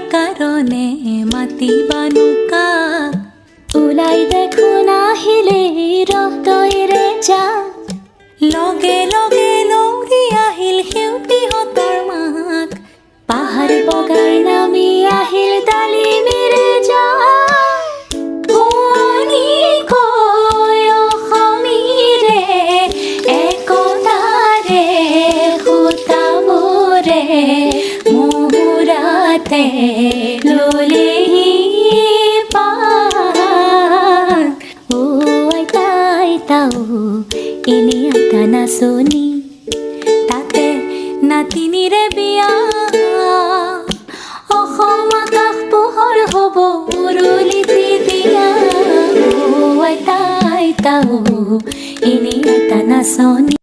কাৰণে মাতিবানো কাক ওলাই দেখোন আহিলে ৰক্তৰে যাক লগে লগে লৌৰি আহিল সেউতীহঁতৰ মাক পাহাৰ বগাই নামি আহিল তালিমেৰে যাক শুৱনি কৈ অসমীৰে একতাৰে সূতাবোৰে মূৰাতে ললেহি পান ও আইতা আইতাও এনে আইতা নাচনি তাতে নাতিনিৰে বিয়া অসম আকাশ পোহৰ হ'ব উৰুলিতে দিয়া ও আইতা আইতাও এনে আইতা নাচনি